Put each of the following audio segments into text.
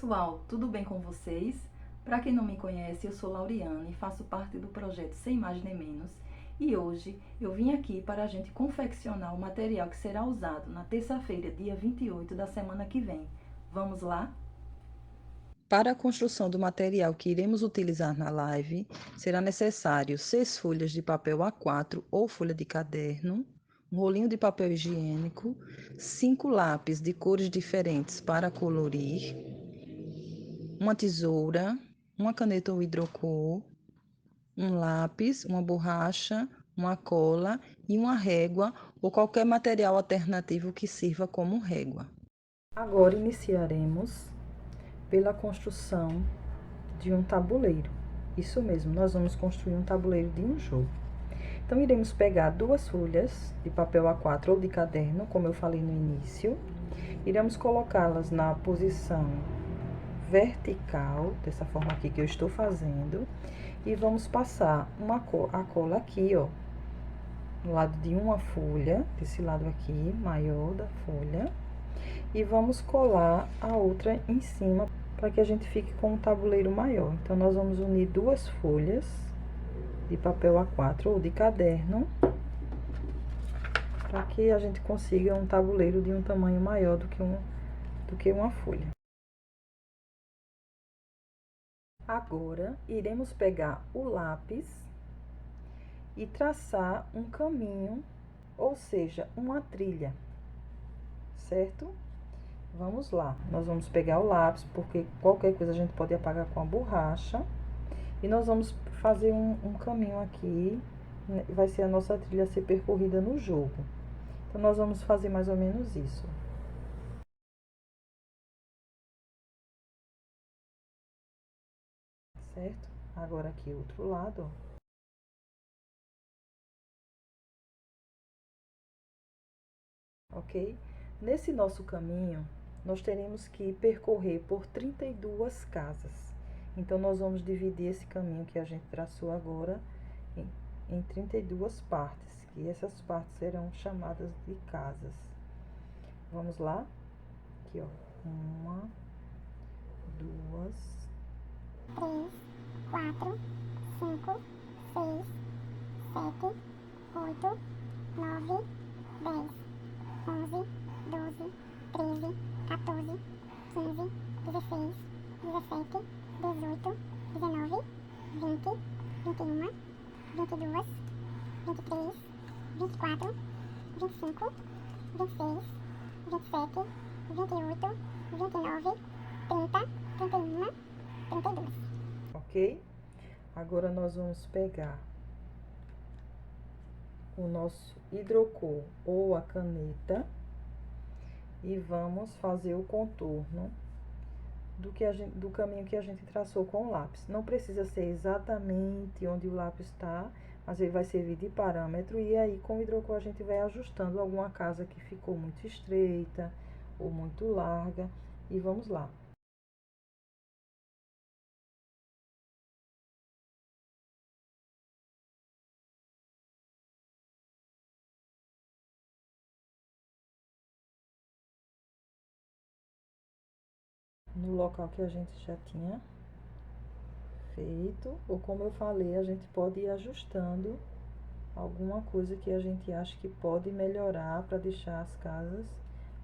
pessoal, tudo bem com vocês? Para quem não me conhece, eu sou Lauriane e faço parte do projeto Sem Mais Nem Menos. E hoje eu vim aqui para a gente confeccionar o material que será usado na terça-feira, dia 28 da semana que vem. Vamos lá? Para a construção do material que iremos utilizar na live, será necessário 6 folhas de papel A4 ou folha de caderno, um rolinho de papel higiênico, 5 lápis de cores diferentes para colorir, uma tesoura, uma caneta ou hidrocor, um lápis, uma borracha, uma cola e uma régua ou qualquer material alternativo que sirva como régua. Agora iniciaremos pela construção de um tabuleiro. Isso mesmo, nós vamos construir um tabuleiro de um jogo. Então, iremos pegar 2 folhas de papel A4 ou de caderno, como eu falei no início. Iremos colocá-las na posição vertical, dessa forma aqui que eu estou fazendo. E vamos passar a cola aqui, ó, no lado de uma folha, desse lado aqui, maior da folha. E vamos colar a outra em cima, para que a gente fique com um tabuleiro maior. Então, nós vamos unir 2 folhas de papel A4 ou de caderno, para que a gente consiga um tabuleiro de um tamanho maior do que uma folha. Agora, iremos pegar o lápis e traçar um caminho, ou seja, uma trilha, certo? Vamos lá, nós vamos pegar o lápis, porque qualquer coisa a gente pode apagar com a borracha. E nós vamos fazer um caminho aqui, vai ser a nossa trilha a ser percorrida no jogo. Então, nós vamos fazer mais ou menos isso. Certo? Agora aqui, outro lado, ó. Ok? Nesse nosso caminho, nós teremos que percorrer por 32 casas. Então, nós vamos dividir esse caminho que a gente traçou agora em 32 partes, e essas partes serão chamadas de casas. Vamos lá? Aqui, ó. 1, 2, 3, 4, 5, 6, 7, 8, 9, 10, 11, 12, 13, 14, 15, 16, 17, 18, 19, 20, 21, 22, 23, 24, 25, 26, 27, 28, 29, 30, 31, 32. ok? Agora, nós vamos pegar o nosso hidrocor ou a caneta e vamos fazer o contorno do caminho que a gente traçou com o lápis. Não precisa ser exatamente onde o lápis está, mas ele vai servir de parâmetro, e aí com o hidrocor a gente vai ajustando alguma casa que ficou muito estreita ou muito larga, e vamos lá. No local que a gente já tinha feito, ou como eu falei, a gente pode ir ajustando alguma coisa que a gente acha que pode melhorar para deixar as casas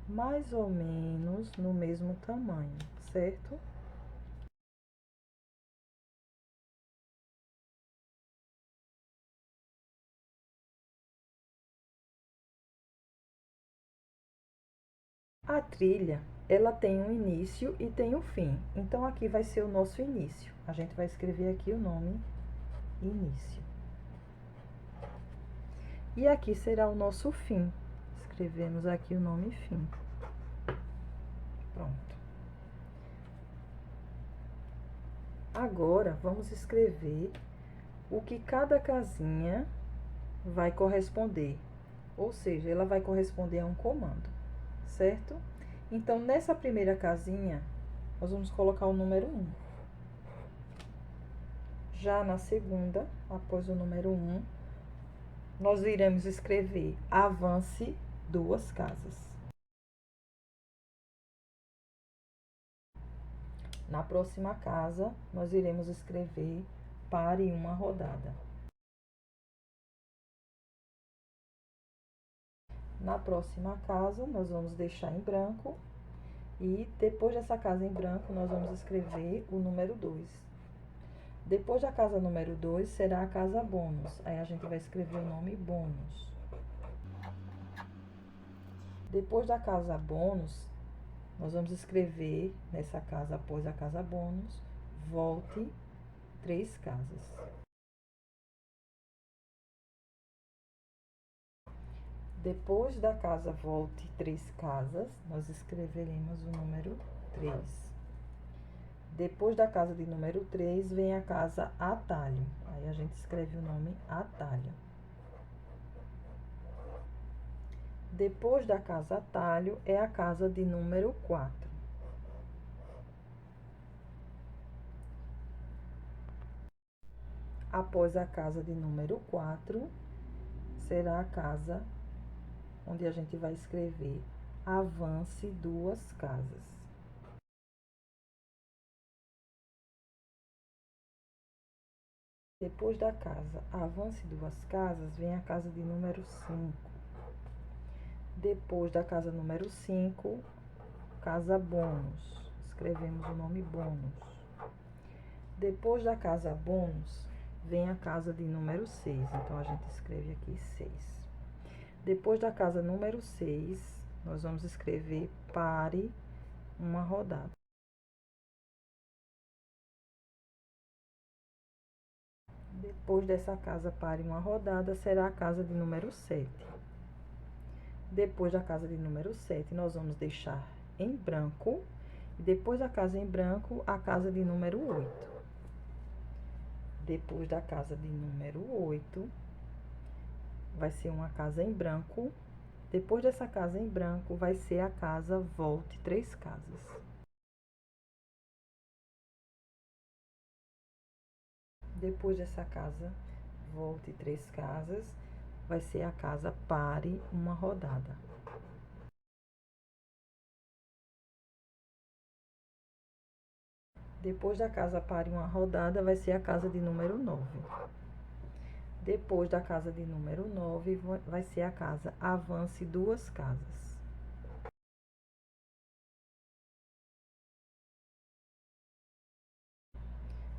mais ou menos no mesmo tamanho, certo? A trilha, ela tem um início e tem um fim. Então, aqui vai ser o nosso início. A gente vai escrever aqui o nome início. E aqui será o nosso fim. Escrevemos aqui o nome fim. Pronto. Agora, vamos escrever o que cada casinha vai corresponder. Ou seja, ela vai corresponder a um comando, certo? Então, nessa primeira casinha, nós vamos colocar o número 1. Já na segunda, após o número 1, nós iremos escrever avance 2 casas. Na próxima casa, nós iremos escrever pare uma rodada. Na próxima casa, nós vamos deixar em branco e depois dessa casa em branco, nós vamos escrever o número 2. Depois da casa número 2 será a casa bônus. Aí a gente vai escrever o nome bônus. Depois da casa bônus, nós vamos escrever nessa casa, após a casa bônus, volte 3 casas. Depois da casa volte 3 casas, nós escreveremos o número 3. Depois da casa de número 3, vem a casa atalho. Aí a gente escreve o nome atalho. Depois da casa atalho, é a casa de número 4. Após a casa de número 4, será a casa onde a gente vai escrever avance 2 casas. Depois da casa avance 2 casas, vem a casa de número 5. Depois da casa número 5, casa bônus. Escrevemos o nome bônus. Depois da casa bônus, vem a casa de número 6. Então, a gente escreve aqui 6. Depois da casa número 6, nós vamos escrever pare uma rodada. Depois dessa casa pare uma rodada, será a casa de número 7. Depois da casa de número 7, nós vamos deixar em branco. E depois da casa em branco, a casa de número 8. Depois da casa de número 8, vai ser uma casa em branco. Depois dessa casa em branco, vai ser a casa volte 3 casas. Depois dessa casa volte 3 casas, vai ser a casa pare uma rodada. Depois da casa pare uma rodada, vai ser a casa de número 9. Depois da casa de número 9, vai ser a casa avance 2 casas.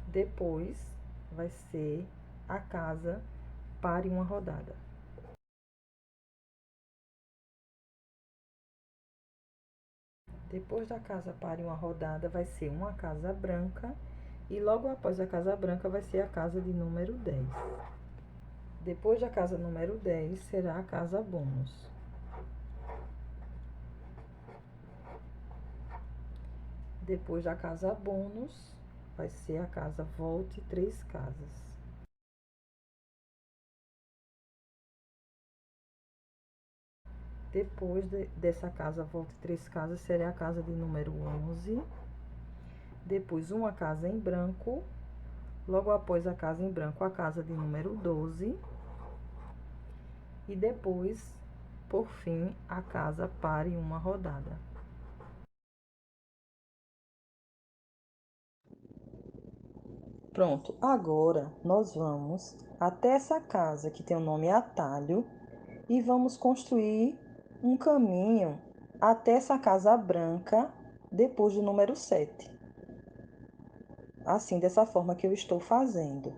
Depois, vai ser a casa pare uma rodada. Depois da casa pare uma rodada, vai ser uma casa branca. E logo após a casa branca, vai ser a casa de número 10. Depois da casa número 10, será a casa bônus. Depois da casa bônus, vai ser a casa volte 3 casas. Depois dessa casa volte 3 casas, será a casa de número 11. Depois, uma casa em branco. Logo após a casa em branco, a casa de número 12. E depois, por fim, a casa pare uma rodada. Pronto, agora nós vamos até essa casa que tem o nome atalho e vamos construir um caminho até essa casa branca depois do número 7. Assim, dessa forma que eu estou fazendo.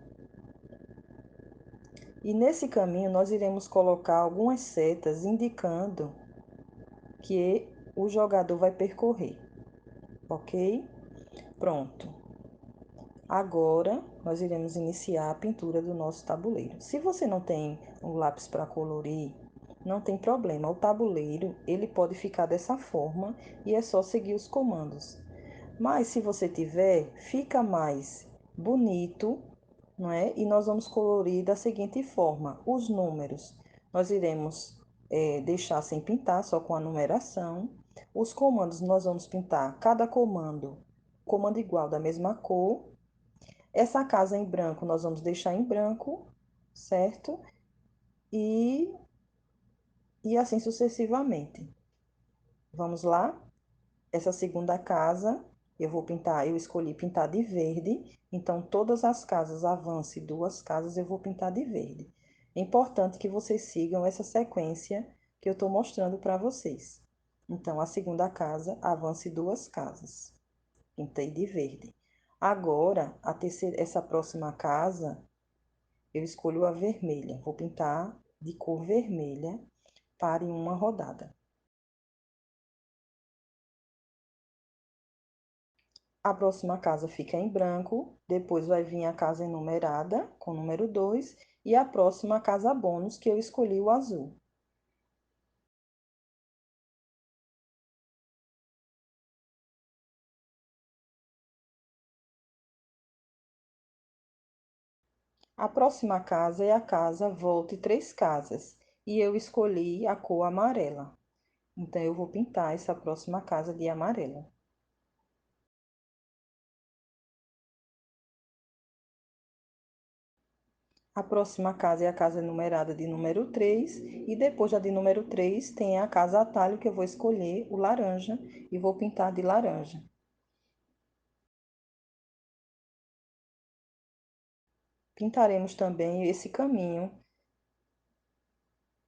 E nesse caminho nós iremos colocar algumas setas indicando que o jogador vai percorrer, ok? Pronto. Agora, nós iremos iniciar a pintura do nosso tabuleiro. Se você não tem um lápis para colorir, não tem problema. O tabuleiro, ele pode ficar dessa forma e é só seguir os comandos. Mas se você tiver, fica mais bonito, não é? E nós vamos colorir da seguinte forma: os números nós iremos deixar sem pintar, só com a numeração. Os comandos nós vamos pintar cada comando igual da mesma cor. Essa casa em branco nós vamos deixar em branco, certo? E, e assim sucessivamente. Vamos lá? Essa segunda casa, eu escolhi pintar de verde, então todas as casas, avance 2 casas, eu vou pintar de verde. É importante que vocês sigam essa sequência que eu estou mostrando para vocês. Então, a segunda casa, avance 2 casas. Pintei de verde. Agora, essa próxima casa, eu escolho a vermelha. Vou pintar de cor vermelha para em uma rodada. A próxima casa fica em branco, depois vai vir a casa enumerada, com o número 2, e a próxima casa bônus, que eu escolhi o azul. A próxima casa é a casa Volte 3 casas, e eu escolhi a cor amarela. Então, eu vou pintar essa próxima casa de amarelo. A próxima casa é a casa numerada de número 3, e depois da de número 3 tem a casa atalho, que eu vou escolher o laranja, e vou pintar de laranja. Pintaremos também esse caminho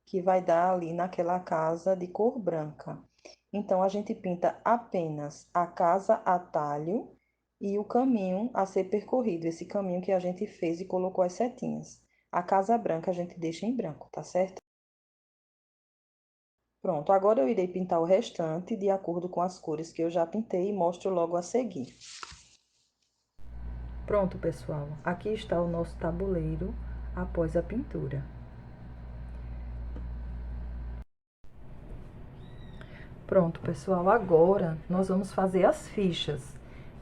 que vai dar ali naquela casa de cor branca. Então, a gente pinta apenas a casa atalho e o caminho a ser percorrido, esse caminho que a gente fez e colocou as setinhas. A casa branca a gente deixa em branco, tá certo? Pronto, agora eu irei pintar o restante de acordo com as cores que eu já pintei e mostro logo a seguir. Pronto, pessoal, aqui está o nosso tabuleiro após a pintura. Pronto, pessoal, agora nós vamos fazer as fichas.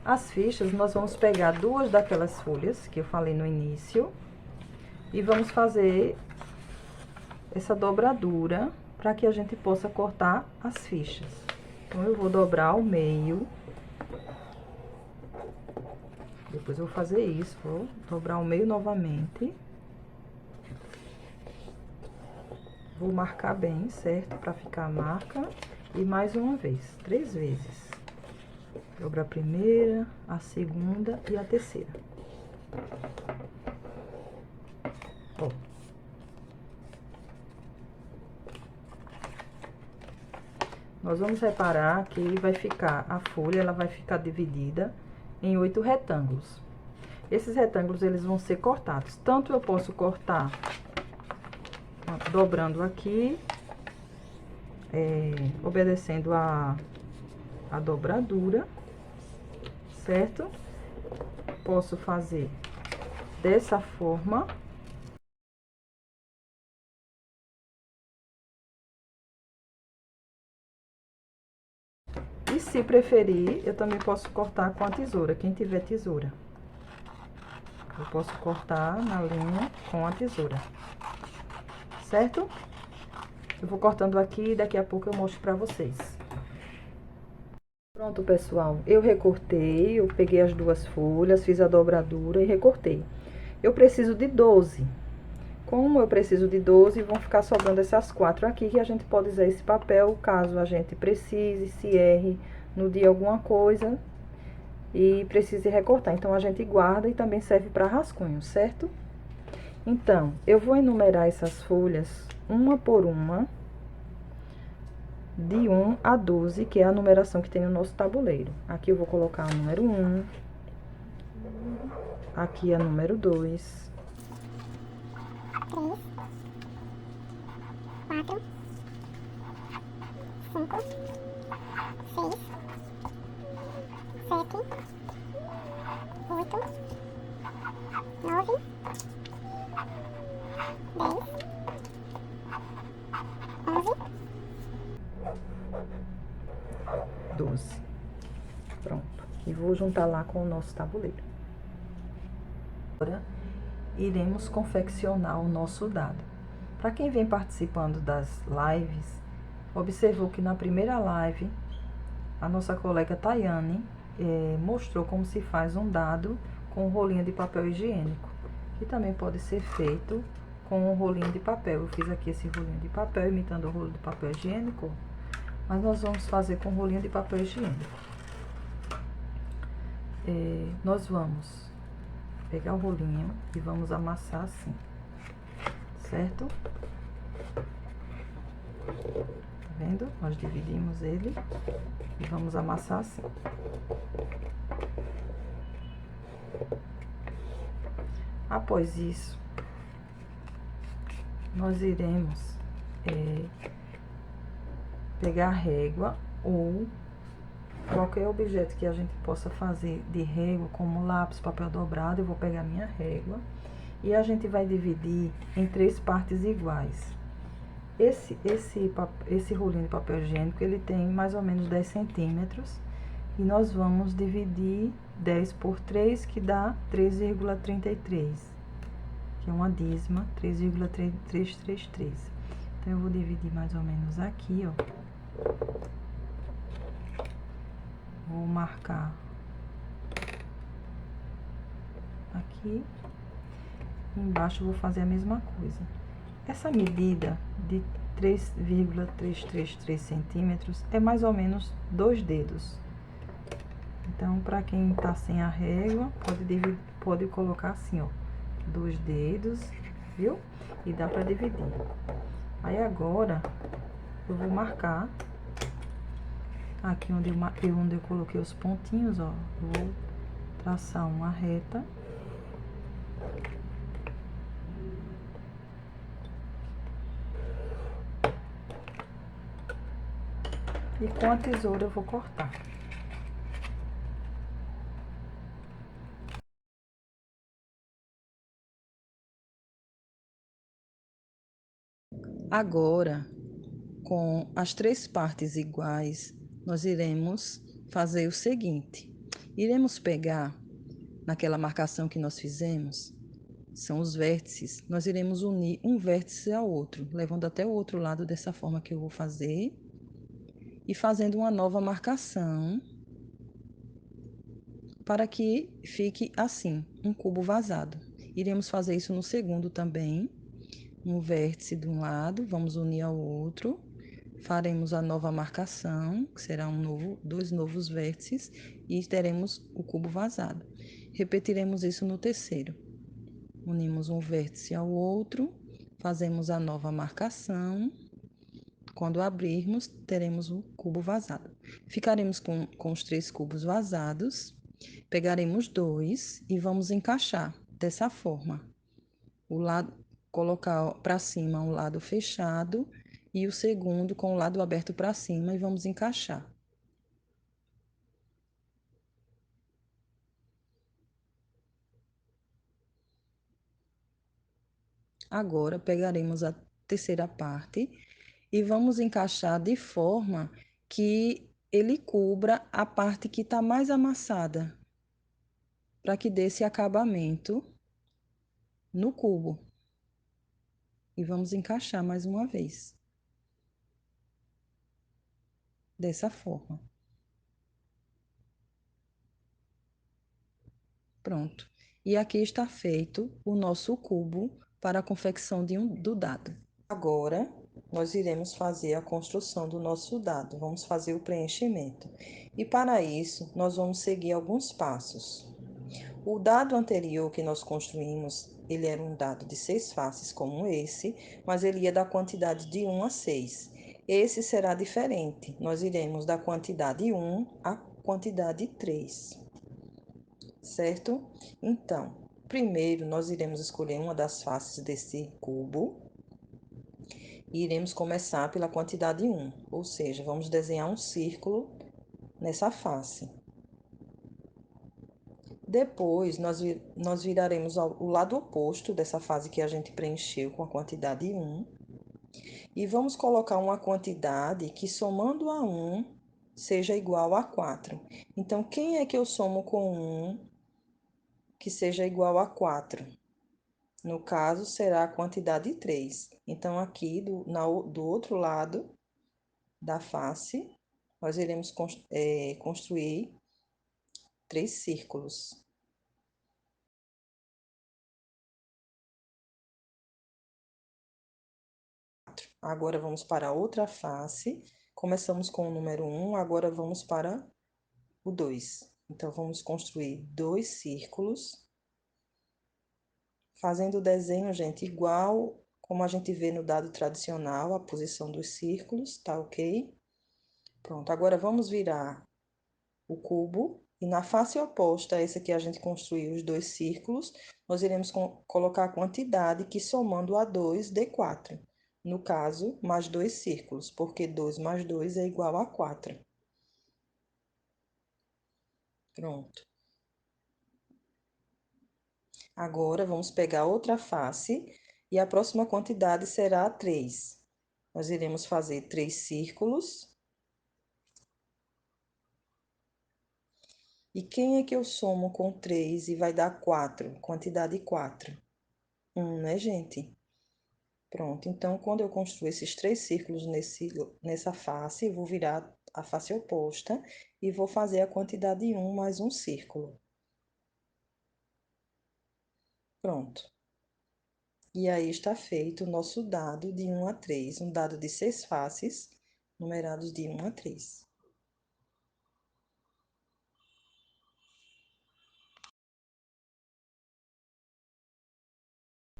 As fichas, nós vamos pegar 2 daquelas folhas que eu falei no início e vamos fazer essa dobradura para que a gente possa cortar as fichas. Então, eu vou dobrar ao meio. Depois eu vou fazer isso, vou dobrar ao meio novamente. Vou marcar bem, certo? Para ficar a marca. E mais uma vez, 3 vezes. Dobra a primeira, a segunda e a terceira. Ó. Nós vamos reparar que vai ficar, a folha, ela vai ficar dividida em 8 retângulos. Esses retângulos, eles vão ser cortados. Tanto eu posso cortar dobrando aqui, obedecendo a dobradura, certo? Posso fazer dessa forma. E se preferir, eu também posso cortar com a tesoura, quem tiver tesoura. Eu posso cortar na linha com a tesoura, certo? Eu vou cortando aqui e daqui a pouco eu mostro pra vocês. Pronto, pessoal, eu recortei, eu peguei as 2 folhas, fiz a dobradura e recortei. Eu preciso de 12. Como eu preciso de 12, vão ficar sobrando essas 4 aqui, que a gente pode usar esse papel, caso a gente precise, se erre no dia alguma coisa e precise recortar. Então, a gente guarda e também serve para rascunho, certo? Então, eu vou enumerar essas folhas uma por uma, de 1 a 12, que é a numeração que tem no nosso tabuleiro. Aqui eu vou colocar o número 1, aqui a número 2, 3, 4, 5, 6, 7, 8, 9, 10, 11, 12. Pronto. E vou juntar lá com o nosso tabuleiro. Agora, iremos confeccionar o nosso dado. Para quem vem participando das lives, observou que na primeira live, a nossa colega Tayane mostrou como se faz um dado com um rolinho de papel higiênico, que também pode ser feito com um rolinho de papel. Eu fiz aqui esse rolinho de papel, imitando o rolo de papel higiênico, mas nós vamos fazer com rolinho de papel higiênico. nós vamos pegar o rolinho e vamos amassar assim, certo? Tá vendo? Nós dividimos ele e vamos amassar assim. Após isso, nós iremos pegar a régua ou qualquer objeto que a gente possa fazer de régua, como lápis, papel dobrado. Eu vou pegar minha régua e a gente vai dividir em 3 partes iguais. Esse rolinho de papel higiênico, ele tem mais ou menos 10 centímetros. E nós vamos dividir 10 por 3, que dá 3,33. Que é uma dízima, 3,333. Então, eu vou dividir mais ou menos aqui, ó. Vou marcar aqui. Embaixo eu vou fazer a mesma coisa. Essa medida de 3,333 centímetros é mais ou menos 2 dedos. Então, para quem tá sem a régua, pode colocar assim, ó, 2 dedos, viu? E dá pra dividir. Aí agora, eu vou marcar aqui onde eu coloquei os pontinhos, ó. Vou traçar uma reta. E com a tesoura eu vou cortar. Agora, com as 3 partes iguais, nós iremos fazer o seguinte. Iremos pegar, naquela marcação que nós fizemos, são os vértices. Nós iremos unir um vértice ao outro, levando até o outro lado dessa forma que eu vou fazer. E fazendo uma nova marcação, para que fique assim, um cubo vazado. Iremos fazer isso no segundo também. Um vértice de um lado, vamos unir ao outro. Faremos a nova marcação, que será dois novos vértices, e teremos o cubo vazado. Repetiremos isso no terceiro. Unimos um vértice ao outro, fazemos a nova marcação. Quando abrirmos, teremos o cubo vazado. Ficaremos com os 3 cubos vazados, pegaremos 2 e vamos encaixar dessa forma. Colocar para cima um lado fechado e o segundo com o lado aberto para cima e vamos encaixar. Agora, pegaremos a terceira parte e vamos encaixar de forma que ele cubra a parte que está mais amassada, para que dê esse acabamento no cubo. E vamos encaixar mais uma vez. Dessa forma. Pronto. E aqui está feito o nosso cubo para a confecção do dado. Agora, nós iremos fazer a construção do nosso dado. Vamos fazer o preenchimento. E para isso, nós vamos seguir alguns passos. O dado anterior que nós construímos, ele era um dado de 6 faces, como esse, mas ele ia da quantidade de 1 a 6. Esse será diferente. Nós iremos da quantidade 1 à quantidade 3. Certo? Então, primeiro nós iremos escolher uma das faces desse cubo e iremos começar pela quantidade 1, ou seja, vamos desenhar um círculo nessa face. Depois, nós viraremos o lado oposto dessa fase que a gente preencheu com a quantidade 1 e vamos colocar uma quantidade que, somando a 1, seja igual a 4. Então, quem é que eu somo com 1 que seja igual a 4? No caso, será a quantidade 3. Então, aqui do outro lado da face, nós iremos construir 3 círculos. Agora, vamos para a outra face. Começamos com o número 1, agora vamos para o 2. Então, vamos construir 2 círculos, fazendo o desenho, gente, igual como a gente vê no dado tradicional, a posição dos círculos, tá ok? Pronto, agora vamos virar o cubo e na face oposta a essa que a gente construiu os 2 círculos, nós iremos colocar a quantidade que somando a 2 dê 4. No caso, mais 2 círculos, porque 2 mais 2 é igual a 4. Pronto. Agora, vamos pegar outra face e a próxima quantidade será 3. Nós iremos fazer 3 círculos. E quem é que eu somo com 3 e vai dar 4? Quantidade 4. 1, né, gente? Pronto, então, quando eu construir esses 3 círculos nessa face, eu vou virar a face oposta e vou fazer a quantidade 1 mais um círculo. Pronto. E aí está feito o nosso dado de 1 a 3, um dado de 6 faces, numerados de 1 a 3.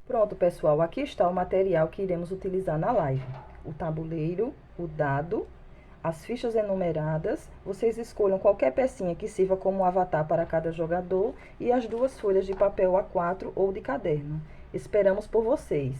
Pronto, pessoal, aqui está o material que iremos utilizar na live. O tabuleiro, o dado, as fichas enumeradas. Vocês escolham qualquer pecinha que sirva como avatar para cada jogador e as 2 folhas de papel A4 ou de caderno. Esperamos por vocês!